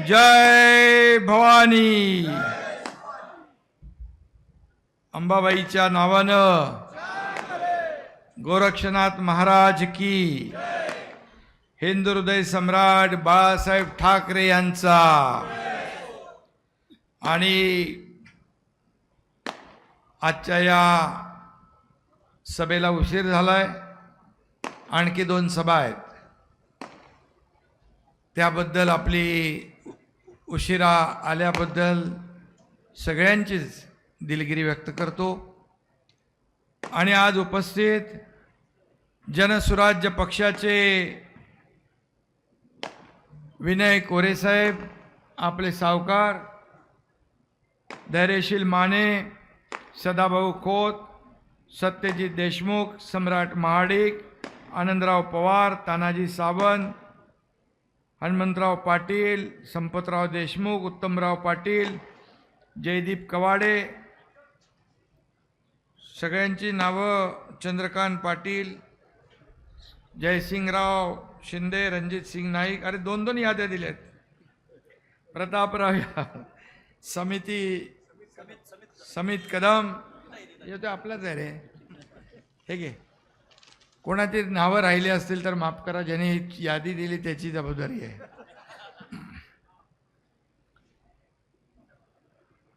जय भवानी. अंबाबाईच्या नावानं गोरक्षनाथ महाराज की. हिंदू हृदय सम्राट बाळासाहेब ठाकरे यांचा. आणि आजच्या या सभेला उशीर झालाय. आणखी 2 सभा आहेत, त्याबद्दल आपली उशिरा आल्याबद्दल सगळ्यांचीच दिलगिरी व्यक्त करतो. आणि आज उपस्थित जनसुराज्य पक्षाचे विनय कोरे साहेब, आपले सावकार धैर्यशील माने, सदाभाऊ खोत, सत्यजित देशमुख, सम्राट महाडिक, आनंदराव पवार, तानाजी सावंत, हनुमंतराव पाटील, संपतराव देशमुख, उत्तमराव पाटील, जयदीप कवाडे, सगळ्यांची नावं, चंद्रकांत पाटील, जयसिंगराव शिंदे, रणजित सिंग नाईक, अरे 2 याद्या दिल्यात. प्रतापराव समित कदम, हे तर आपलाच आहे रे. हे घे, कोणाची नावं राहिली असतील तर माफ करा, ज्याने ही यादी दिली त्याची जबाबदारी आहे.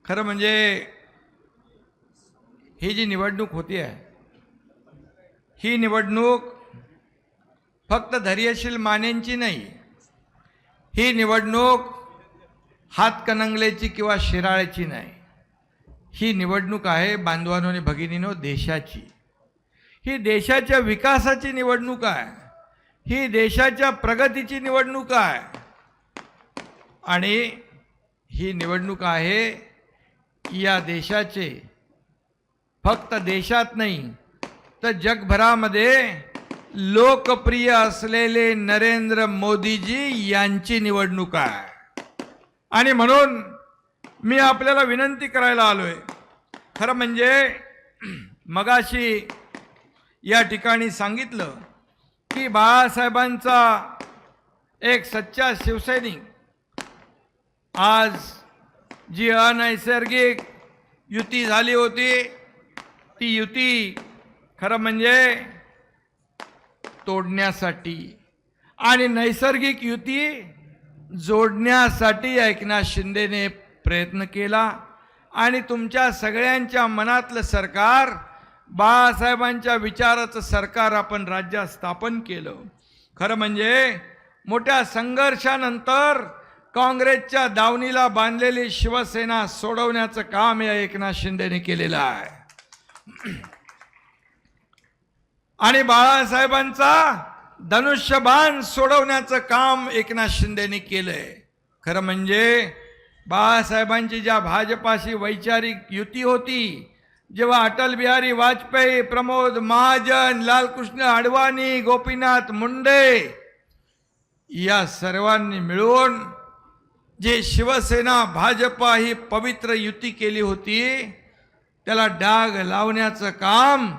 खरं म्हणजे ही जी निवडणूक होती आहे, ही निवडणूक फक्त धैर्यशील मानेंची नाही. ही निवडणूक हातकणंगलेची किंवा शिराळ्याची नाही. ही निवडणूक आहे बांधवांनो आणि भगिनींनो देशाची. ही देशाच्या विकासाची निवडणूक आहे. ही देशाच्या प्रगतीची निवडणूक आहे. आणि ही निवडणूक आहे या देशाचे, फक्त देशात नाही तर जगभरामध्ये लोकप्रिय असलेले नरेंद्र मोदीजी यांची निवडणूक आहे. आणि म्हणून मी आपल्याला विनंती करायला आलोय. खरं म्हणजे मगाशी या ठिकाणी सांगितलं की बाळासाहेबांचा एक सच्चा शिवसैनिक आज जी अनैसर्गिक युती झाली होती, ती युती खरं म्हणजे तोडण्यासाठी आणि नैसर्गिक युती जोडण्यासाठी एकनाथ शिंदेने प्रयत्न केला. आणि तुमच्या सगळ्यांच्या मनातलं सरकार, बाळासाहेबांच्या विचाराचं सरकार आपण राज्यात स्थापन केलं. खरं म्हणजे मोठ्या संघर्षानंतर काँग्रेसच्या दावणीला बांधलेली शिवसेना सोडवण्याचं काम या एकनाथ शिंदेने केलेलं आहे. आणि बाळासाहेबांचा धनुष्यबाण सोडवण्याचं काम एकनाथ शिंदेने केलंय. खरं म्हणजे बाळासाहेबांची ज्या भाजपाशी वैचारिक युती होती, जेव्हा अटल बिहारी वाजपेयी, प्रमोद महाजन, लालकृष्ण अडवाणी, गोपीनाथ मुंडे या सर्वांनी मिळून जे शिवसेना भाजपा ही पवित्र युती केली होती, त्याला डाग लावण्याचं काम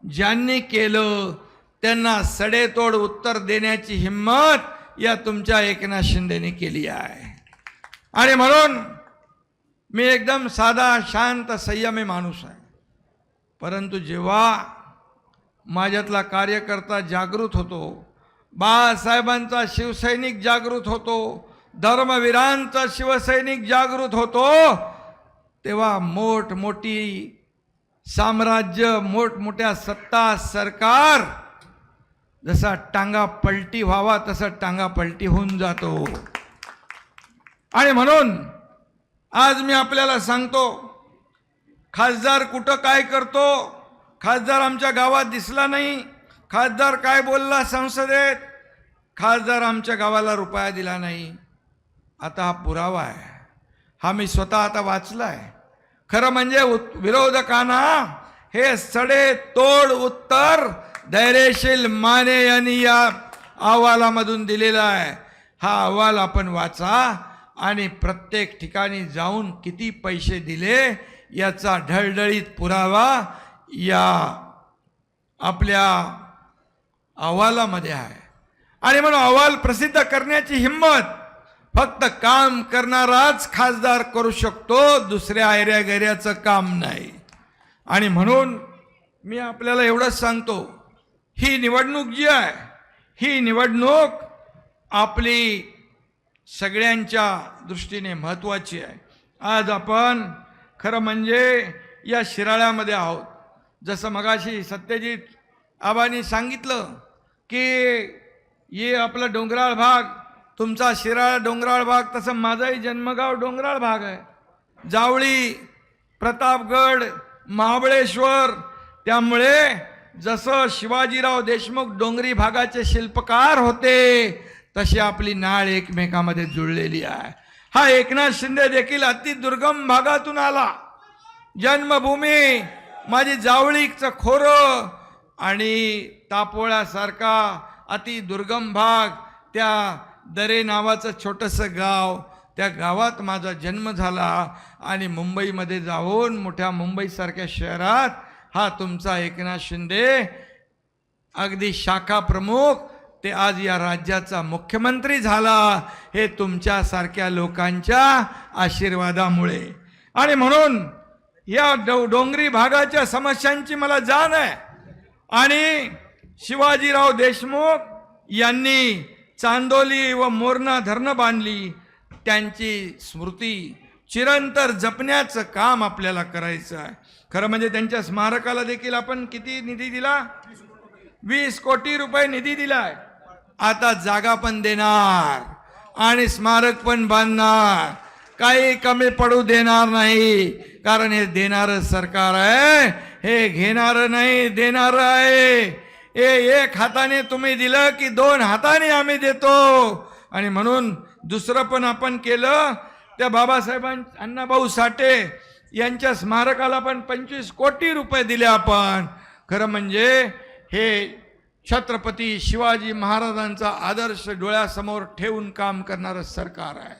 ज्यांनी केलं त्यांना सडेतोड उत्तर देण्याची हिम्मत या तुमच्या एकनाथ शिंदेने केली आहे. आणि म्हणून मी एकदम साधा, शांत, संयमी माणूस आहे. परंतु जेव्हा माझ्यातला कार्यकर्ता जागृत होतो, बाळासाहेबांचा शिवसैनिक जागृत होतो, धर्मवीरांचा शिवसैनिक जागृत होतो, तेव्हा मोठमोठी साम्राज्य, मोठमोठ्या सत्ता, सरकार जसा टांगा पलटी व्हावा तसा टांगा पलटी होऊन जातो. आणि म्हणून आज मी आपल्याला सांगतो, खासदार कुठं काय करतो, खासदार आमच्या गावात दिसला नाही, खासदार काय बोलला संसदेत, खासदार आमच्या गावाला रुपया दिला नाही. आता हा पुरावा आहे, हा मी स्वतः आता वाचलाय. खरं म्हणजे विरोधकांना हे सडे तोड उत्तर धैर्यशील माने यांनी या अहवालामधून दिलेला आहे. हा अहवाल आपण वाचा आणि प्रत्येक ठिकाणी जाऊन किती पैसे दिले याचा ढळढळीत पुरावा या आपल्या अहवालामध्ये आहे. आणि म्हणून अहवाल प्रसिद्ध करण्याची हिम्मत फक्त काम करणाराच खासदार करू शकतो, दुसऱ्या आयऱ्या गैऱ्याचं काम नाही. आणि म्हणून मी आपल्याला एवढंच सांगतो, ही निवडणूक जी आहे, ही निवडणूक आपली सगळ्यांच्या दृष्टीने महत्त्वाची आहे. आज आपण खरं म्हणजे या शिराळ्यामध्ये आहोत. जसं मगाशी सत्यजित आबांनी सांगितलं की ये आपला डोंगराळ भाग, तुमचा शिराळा डोंगराळ भाग, तसं माझाही जन्मगाव डोंगराळ भाग आहे. जावळी, प्रतापगड, महाबळेश्वर. त्यामुळे जसं शिवाजीराव देशमुख डोंगरी भागाचे शिल्पकार होते, तशी आपली नाळ एकमेकामध्ये जुळलेली आहे. हा एकनाथ शिंदे देखील अति दुर्गम भागातून आला. जन्मभूमी माझी जावळीचं खोरं आणि तापोळ्यासारखा अति दुर्गम भाग, त्या दरे नावाचं छोटंसं गाव, त्या गावात माझा जन्म झाला. आणि मुंबईमध्ये जाऊन मोठ्या मुंबईसारख्या शहरात हा तुमचा एकनाथ शिंदे अगदी शाखा प्रमुख ते आज या राज्याचा मुख्यमंत्री झाला, हे तुमच्यासारख्या लोकांच्या आशीर्वादामुळे. आणि म्हणून या डोंगरी भागाच्या समस्यांची मला जाण आहे. आणि शिवाजीराव देशमुख यांनी चांदोली व मोरणा धरणं बांधली, त्यांची स्मृती चिरंतर जपण्याचं काम आपल्याला करायचं आहे. खरं म्हणजे त्यांच्या स्मारकाला देखील आपण किती निधी दिला? 20 कोटी रुपये निधी दिलाय. आता जागा पण देणार आणि स्मारक पण बांधणार, काही कमी पडू देणार नाही. कारण हे देणारं सरकार आहे, हे घेणारं नाही, देणारं आहे. एक हाताने तुम्ही दिलं की 2 हाताने आम्ही देतो. आणि म्हणून दुसरं पण आपण केलं. त्या बाबासाहेबांना अण्णाभाऊ साठे यांच्या स्मारकाला पण 25 कोटी रुपये दिले आपण. खरं म्हणजे हे छत्रपती शिवाजी महाराजांचा आदर्श डोळ्यासमोर ठेवून काम करणारं सरकार आहे.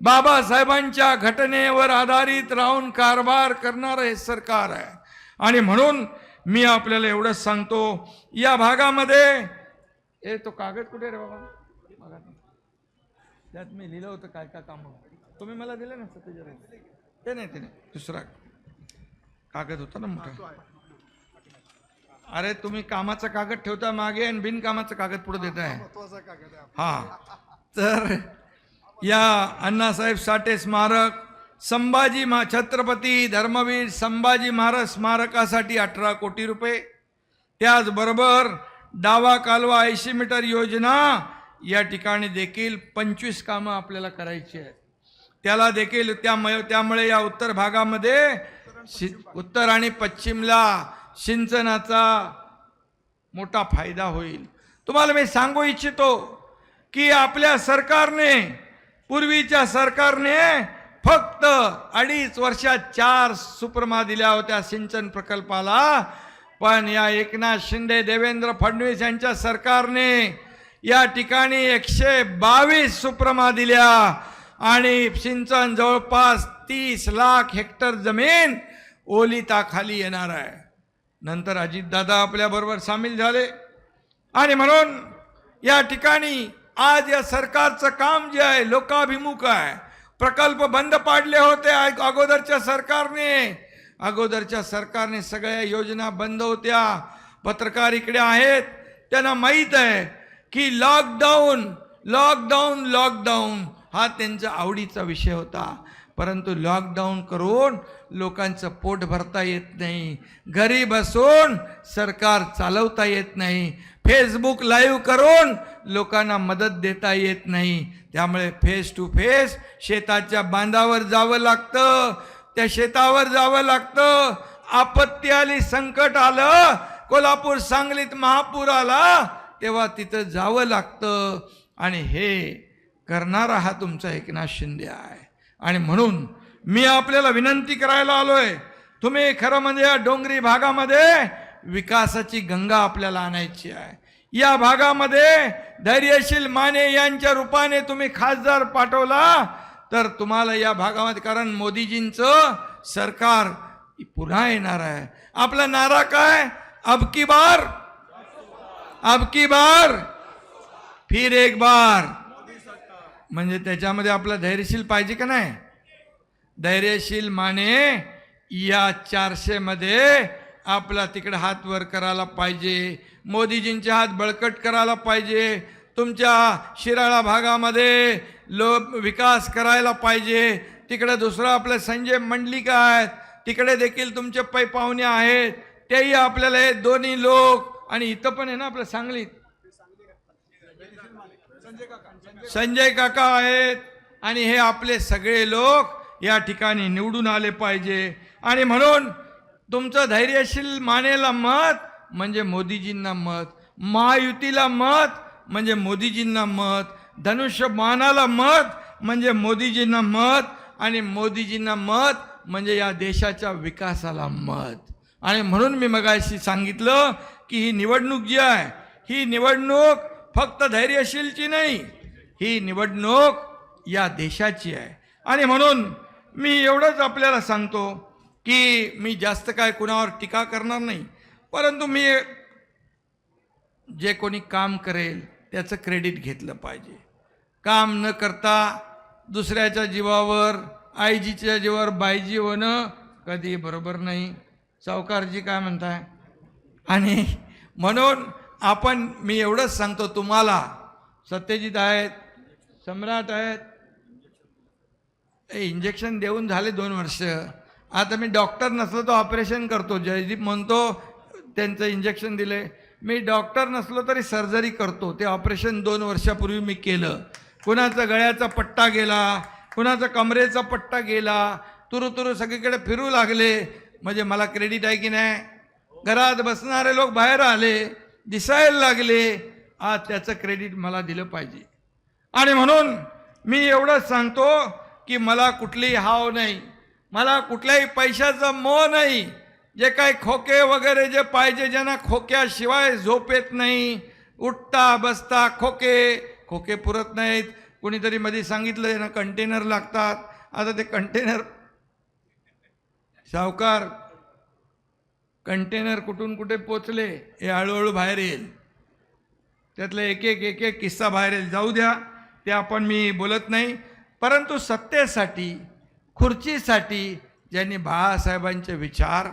बाबासाहेबांच्या घटनेवर आधारित राहून कारभार करणारं हे सरकार आहे. आणि म्हणून मी आपल्याला एवढंच सांगतो, या भागामध्ये तो कागद कुठे रे बाबा? त्यात मी लिहिलं होतं काय काय काम तुम्ही मला दिलं ना सत्यजित? ते नाही दुसरा कागद होता ना मोठा. अरे तुम्ही कामाचा कागद ठेवता मागे आणि बिनकामाचं कागद पुढे देत आहे. हा, तर या अण्णासाहेब साठे स्मारक, संभाजी छत्रपती धर्मवीर संभाजी महाराज स्मारकासाठी 18 कोटी रुपये. त्याचबरोबर डावा कालवा 80 मीटर योजना, या ठिकाणी देखील 25 कामं आपल्याला करायची आहेत. त्याला देखील त्यामुळे या उत्तर भागामध्ये उत्तर आणि पश्चिमला सिंचनाचा मोठा फायदा होईल. तुम्हाला मी सांगू इच्छितो की आपल्या सरकारने, पूर्वीच्या सरकारने फक्त 2.5 वर्षात 4 सुप्रमा दिल्या होत्या सिंचन प्रकल्पाला. पण या एकनाथ शिंदे, देवेंद्र फडणवीस यांच्या सरकारने या ठिकाणी 122 सुप्रमा दिल्या आणि सिंचन जवळपास 30 लाख हेक्टर जमीन ओलिताखाली येणार आहे. नंतर अजितदादा आपल्या बरोबर सामील झाले. आणि म्हणून या ठिकाणी आज या सरकारचं काम जे आहे लोकाभिमुख आहे. प्रकल्प बंद पाडले होते अगोदरच्या सरकारने सगळ्या योजना बंद होत्या. पत्रकार इकडे आहेत, त्यांना माहीत आहे की लॉकडाऊन हा त्यांचा आवडीचा विषय होता. परंतु लॉकडाऊन करून लोकांचं पोट भरता येत नाही, घरी बसून सरकार चालवता येत नाही, फेसबुक लाईव्ह करून लोकांना मदत देता येत नाही. त्यामुळे फेस टू फेस शेताच्या बांधावर जावं लागतं, त्या शेतावर जावं लागतं. आपत्ती आली, संकट आलं, कोल्हापूर सांगलीत महापूर आला, तेव्हा तिथं जावं लागतं. आणि हे करणारा हा तुमचा एकनाथ शिंदे आहे. आणि म्हणून मी आपल्याला विनंती करायला आलोय, तुम्ही खरं म्हणजे या डोंगरी भागामध्ये विकासाची गंगा आपल्याला आणायची आहे. या भागामध्ये धैर्यशील माने यांच्या रूपाने तुम्ही खासदार पाठवला तर तुम्हाला या भागामध्ये, कारण मोदीजींचं सरकार पुन्हा येणार आहे. आपला नारा काय? अब की बार फिर एक बार. म्हणजे त्याच्यामध्ये आपला धैर्यशील पाहिजे का नाही? धैर्यशील माने या 400 मध्ये आपला तिकडे हात वर करायला पाहिजे, मोदीजींचे हात बळकट करायला पाहिजे, तुमच्या शिराळा भागामध्ये विकास करायला पाहिजे, तिकडे दुसरं आपलं संजय मंडलिक आहेत, तिकडे देखील तुमचे पै पाहुणे आहेत, तेही आपल्याला हे दोन्ही लोक, आणि इथं पण आहे ना आपलं सांगलीत संजय काका आहेत, आणि हे आपले सगळे लोक या ठिकाणी निवडून आले पाहिजे. आणि म्हणून तुमचं धैर्यशील मानेला मत म्हणजे मोदीजींना मत, महायुतीला मत म्हणजे मोदीजींना मत, धनुष्यबाणाला मत म्हणजे मोदीजींना मत, आणि मोदीजींना मत म्हणजे या देशाच्या विकासाला मत. आणि म्हणून मी मगाशी सांगितलं की ही निवडणूक जी आहे, ही निवडणूक फक्त धैर्यशीलची नाही, ही निवडणूक या देशाची आहे. आणि म्हणून मी एवढंच आपल्याला सांगतो की मी जास्त काय कुणावर टीका करणार नाही, परंतु मी जे कोणी काम करेल त्याचं क्रेडिट घेतलं पाहिजे. काम न करता दुसऱ्याच्या जीवावर, आईजीच्या जीवावर बाईजी होणं कधी बरोबर नाही. सावकारजी काय म्हणताय? आणि म्हणून मी एवढंच सांगतो तुम्हाला, सत्यजित आहेत, सम्राट आहेत, इंजेक्शन देऊन झाले 2 वर्ष. आता मी डॉक्टर नसलो तर ऑपरेशन करतो. जयदीप म्हणतो त्यांचं इंजेक्शन दिले, मी डॉक्टर नसलो तरी सर्जरी करतो. ते ऑपरेशन 2 वर्षापूर्वी मी केलं. कुणाचा गळ्याचा पट्टा गेला, कुणाचा कमरेचा पट्टा गेला, तुरु सगळीकडे फिरू लागले, म्हणजे मला क्रेडिट आहे की नाही? घरात बसणारे लोक बाहेर आले, दिसायला लागले, आज त्याचं क्रेडिट मला दिलं पाहिजे. आणि म्हणून मी एवढंच सांगतो की मला कुठलीही हाव नाही, मला कुठल्याही पैशाचं मोह नाही. जे काही खोके वगैरे जे पाहिजे, ज्यांना खोक्याशिवाय झोप येत नाही, उठता बसता खोके पुरत नाहीत. कोणीतरी मध्ये सांगितलं यांना कंटेनर लागतात. आता ते कंटेनर, सावकार कंटेनर कुठून कुठे पोचले हे हळूहळू बाहेर येईल. त्यातलं एक एक किस्सा बाहेर येईल. जाऊ द्या, ते आपण मी बोलत नाही. परंतु सत्तेसाठी, खुर्चीसाठी ज्यांनी बाळासाहेबांचे विचार,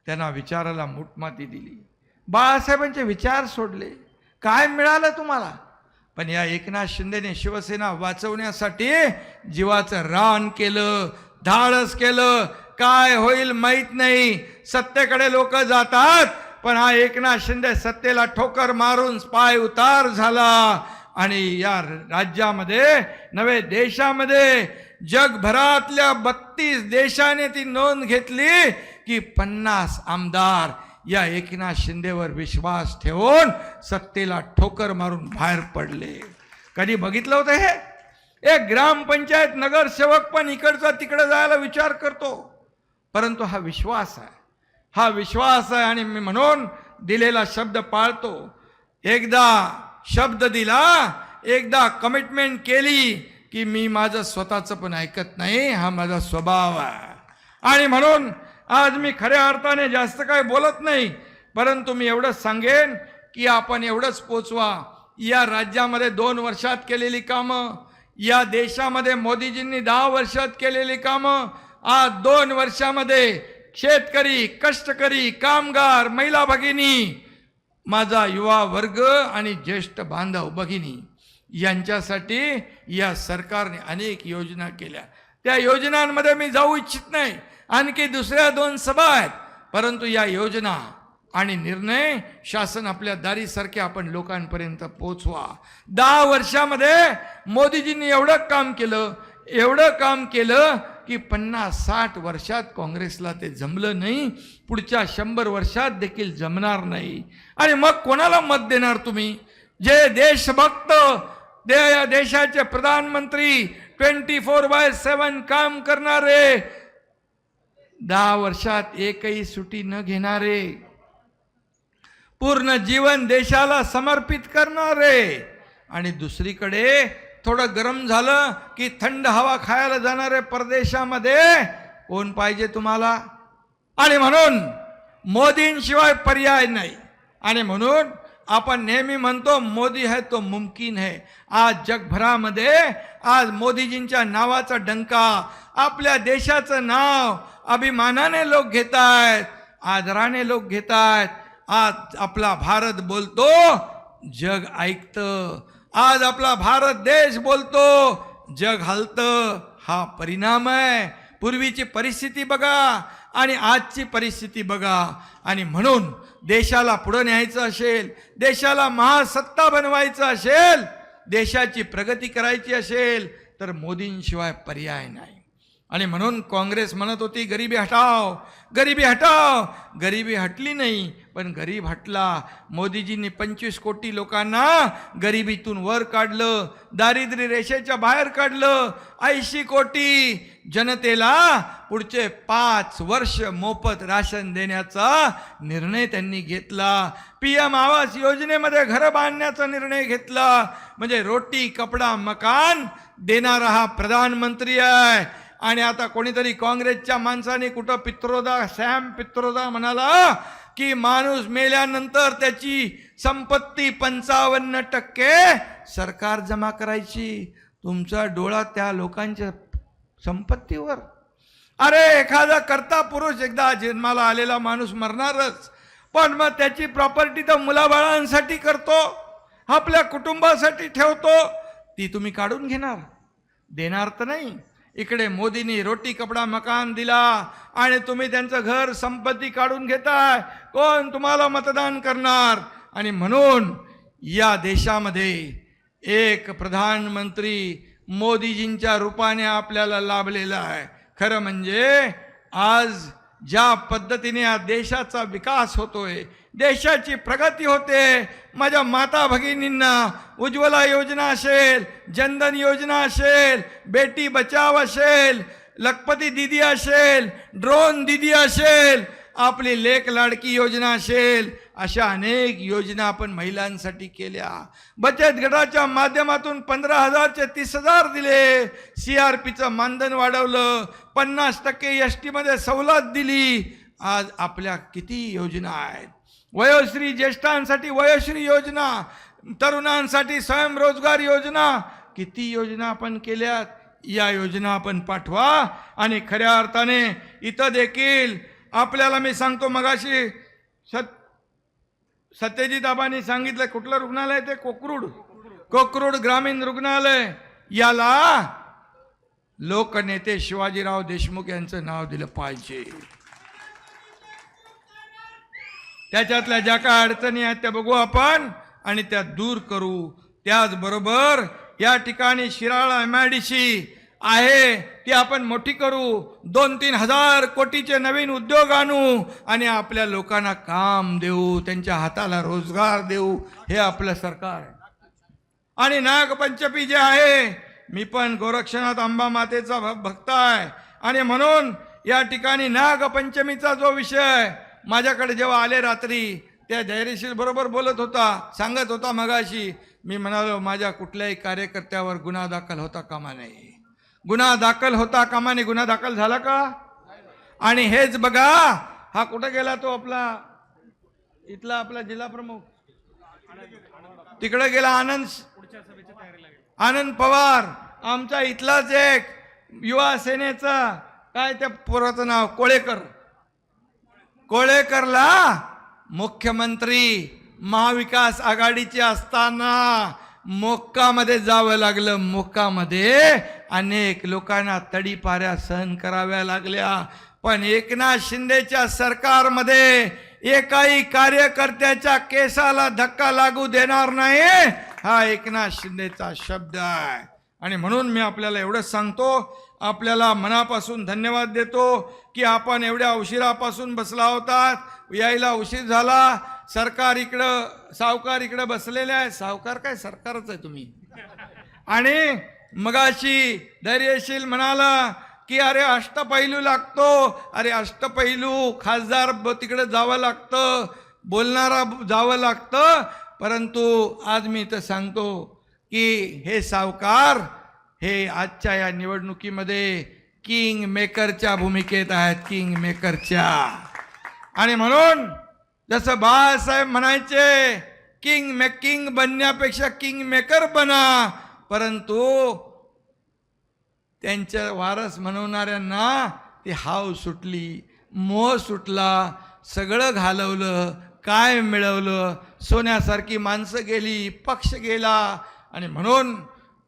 त्यांना विचाराला मूठमाती दिली, बाळासाहेबांचे विचार सोडले, काय मिळालं तुम्हाला? पण या एकनाथ शिंदेने शिवसेना वाचवण्यासाठी जीवाचं रान केलं, धाडस केलं. काय होईल माहीत नाही. सत्तेकडे लोक जातात, पण हा एकनाथ शिंदे सत्तेला ठोकर मारून पाय उतार झाला. आणि या राज्यामध्ये नव्हे देशामध्ये, जगभरातल्या 32 देशाने ती नोंद घेतली की 50 आमदार या एकनाथ शिंदेवर विश्वास ठेवून सत्तेला ठोकर मारून बाहेर पडले. कधी बघितलं होतं हे? एक ग्रामपंचायत नगरसेवक पण इकडचा तिकडे जायला विचार करतो. परंतु हा विश्वास आहे, हा विश्वास आहे. आणि मी म्हणून दिलेला शब्द पाळतो. एकदा शब्द दिला, एकदा कमिटमेंट केली की मी माझं स्वतःचं पण ऐकत नाही, हा माझा स्वभाव आहे. आणि म्हणून आज मी खऱ्या अर्थाने जास्त काय बोलत नाही, परंतु मी एवढंच सांगेन की आपण एवढंच पोचवा. या राज्यामध्ये 2 वर्षात केलेली कामं, या देशामध्ये मोदीजींनी 10 वर्षात केलेली कामं, आज 2 वर्षामध्ये शेतकरी, कष्टकरी, कामगार, महिला भगिनी, माझा युवा वर्ग आणि ज्येष्ठ बांधव भगिनी यांच्यासाठी या सरकारने अनेक योजना केल्या. त्या योजनांमध्ये मी जाऊ इच्छित नाही. आणखी दुसऱ्या 2 सभा आहेत, परंतु या योजना आणि निर्णय शासन आपल्या दारीसारखे आपण लोकांपर्यंत पोचवा. 10 वर्षामध्ये मोदीजींनी एवढं काम केलं की 50-60 वर्षात काँग्रेसला ते जमलं नाही, पुढच्या 100 वर्षात देखील जमणार नाही. आणि मग कोणाला मत देणार तुम्ही? जे देशभक्त, देशाचे प्रधानमंत्री 24/7 काम करणारे, 10 वर्षात एकही सुट्टी न घेणारे, पूर्ण जीवन देशाला समर्पित करणारे, आणि दुसरीकडे थोडं गरम झालं की थंड हवा खायला जाणारे परदेशामध्ये कोण पाहिजे तुम्हाला? आणि म्हणून मोदींशिवाय पर्याय नाही. आणि म्हणून आपण नेहमी म्हणतो मोदी है तो मुमकिन है. आज जगभरामध्ये आज मोदीजींच्या नावाचा डंका, आपल्या देशाचं नाव अभिमानाने लोक घेत आहेत, आदराने लोक घेत आहेत. आज आपला भारत बोलतो, जग ऐकतं. आज आपला भारत देश बोलतो, जग हलतं. हा परिणाम आहे. पूर्वीची परिस्थिती बघा आणि आजची परिस्थिती बघा. आणि म्हणून देशाला पुढे न्यायचं असेल, देशाला महासत्ता बनवायचं असेल, देशाची प्रगती करायची असेल तर मोदींशिवाय पर्याय नाही. आणि म्हणून काँग्रेस म्हणत होती गरिबी हटाव, गरिबी हटाव. गरिबी हटली नाही, पण गरीब हटला. मोदीजींनी 25 कोटी लोकांना गरिबीतून वर काढलं, दारिद्र्य रेषेच्या बाहेर काढलं. 80 कोटी जनतेला पुढचे 5 वर्ष मोफत राशन देण्याचा निर्णय त्यांनी घेतला. PM आवास योजनेमध्ये घरं बांधण्याचा निर्णय घेतला. म्हणजे रोटी कपडा मकान देणारा हा प्रधानमंत्री आहे. आणि आता कोणीतरी काँग्रेसच्या माणसाने कुठं सॅम पित्रोदा म्हणाला की माणूस मेल्यानंतर त्याची संपत्ती 55% सरकार जमा करायची. तुमचा डोळा त्या लोकांच्या संपत्तीवर. अरे एखादा कर्ता पुरुष एकदा जन्माला आलेला माणूस मरणारच, पण मग त्याची प्रॉपर्टी तर मुलाबाळांसाठी करतो, आपल्या कुटुंबासाठी ठेवतो. ती तुम्ही काढून घेणार, देणार तर नाही. इकडे मोदींनी रोटी कपडा मकान दिला आणि तुम्ही त्यांचं घर संपत्ती काढून घेताय. कोण तुम्हाला मतदान करणार? आणि म्हणून या देशामध्ये एक प्रधानमंत्री मोदीजींच्या रूपाने आपल्याला लाभलेला आहे. खरं म्हणजे आज ज्या पद्धतीने या देशाचा विकास होतोय, देशाची प्रगती होते. माझ्या माता भगिनींना उज्ज्वला योजना असेल, जनधन योजना असेल, बेटी बचाव असेल, लखपती दीदी असेल, ड्रोन दीदी असेल, आपली लेक लाडकी योजना असेल, अशा अनेक योजना आपण महिलांसाठी केल्या. बचत गटाच्या माध्यमातून 15,000 चे 30,000 दिले. CRPचं मानधन वाढवलं, 50% ST मध्ये सवलत दिली. आज आपल्या किती योजना आहेत. वयोश्री ज्येष्ठांसाठी वयोश्री योजना, तरुणांसाठी स्वयंरोजगार योजना, किती योजना आपण केल्यात. या योजना आपण पाठवा. आणि खऱ्या अर्थाने इथं देखील आपल्याला मी सांगतो, मगाशी सत्यजित आबांनी सांगितलं कुठलं रुग्णालय ते कोकरूड ग्रामीण रुग्णालय. याला लोकनेते शिवाजीराव देशमुख यांचं नाव दिलं पाहिजे. त्याच्यातल्या ज्या काय अडचणी आहेत त्या बघू आपण आणि त्या दूर करू. त्याचबरोबर या ठिकाणी शिराळा MIDC आहे ती आपण मोठी करू. 2-3 हजार कोटीचे नवीन उद्योग आणू आणि आपल्या लोकांना काम देऊ, त्यांच्या हाताला रोजगार देऊ. हे आपलं सरकार आहे. आणि नागपंचमी जे आहे, मी पण गोरक्षनाथ अंबा मातेचा भक्त आहे आणि म्हणून या ठिकाणी नागपंचमीचा जो विषय माझ्याकडे जेव्हा आले रात्री, त्या धैर्यशील बरोबर बोलत होता, सांगत होता मगाशी. मी म्हणालो माझ्या कुठल्याही कार्यकर्त्यावर गुन्हा दाखल होता कामा नये. गुन्हा दाखल होता कामा नये. गुन्हा दाखल झाला का? आणि हेच बघा, हा कुठे गेला तो आपला इथला आपला जिल्हा प्रमुख, तिकडे गेला आनंद पवार, आमचा इथलाच एक युवा सेनेचा, काय त्या पोराचं नाव, कोळेकरला मुख्यमंत्री महाविकास आघाडीचे असताना मोक्कामध्ये जावं लागलं. मोक्कामध्ये अनेक लोकांना तडीपाऱ्या सहन कराव्या लागल्या. पण एकनाथ शिंदेच्या सरकारमध्ये एकाही कार्यकर्त्याच्या केसाला धक्का लागू देणार नाही, हा एकनाथ शिंदेचा शब्द आहे. आणि म्हणून मी आपल्याला एवढंच सांगतो, आपल्याला मनापासून धन्यवाद देतो की आपण एवढ्या उशिरापासून बसला होतात. यायला उशीर झाला. सरकार इकडं, सावकार इकडं बसलेले आहे. सावकार काय, सरकारच आहे तुम्ही. आणि मगाशी धैर्यशील म्हणाला की अरे अष्टपैलू लागतो. अरे अष्टपैलू खासदार तिकडे जावं लागतं, बोलणारा जावं लागतं. परंतु आज मी तर सांगतो की हे सावकार हे आजच्या या निवडणुकीमध्ये किंग मेकरच्या भूमिकेत आहेत, किंग मेकरच्या. आणि म्हणून जसं बाळासाहेब म्हणायचे किंग बनण्यापेक्षा किंग मेकर बना, परंतु त्यांच्या वारस म्हणवणाऱ्यांना ती हाव सुटली, मोह सुटला, सगळं घालवलं, काय मिळवलं, सोन्यासारखी माणसं गेली, पक्ष गेला. आणि म्हणून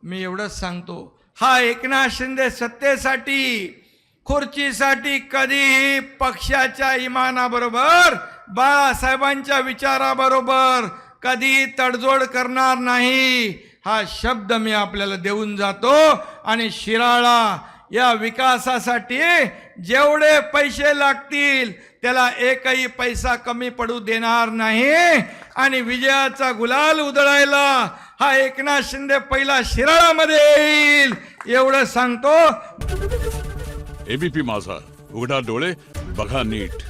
मी एवढंच सांगतो, हा एकनाथ शिंदे सत्तेसाठी खुर्चीसाठी कधीही पक्षाच्या इमानाबरोबर बाळासाहेबांच्या विचाराबरोबर कधी तडजोड करणार नाही, हा शब्द मी आपल्याला देऊन जातो. आणि शिराळा या विकासासाठी जेवढे पैसे लागतील त्याला एकही पैसा कमी पडू देणार नाही. आणि विजयाचा गुलाल उधळायला हा एकनाथ शिंदे पहिला शिराळामध्ये येईल, एवढं सांगतो. एबीपी माझा, उघडा डोळे बघा नीट.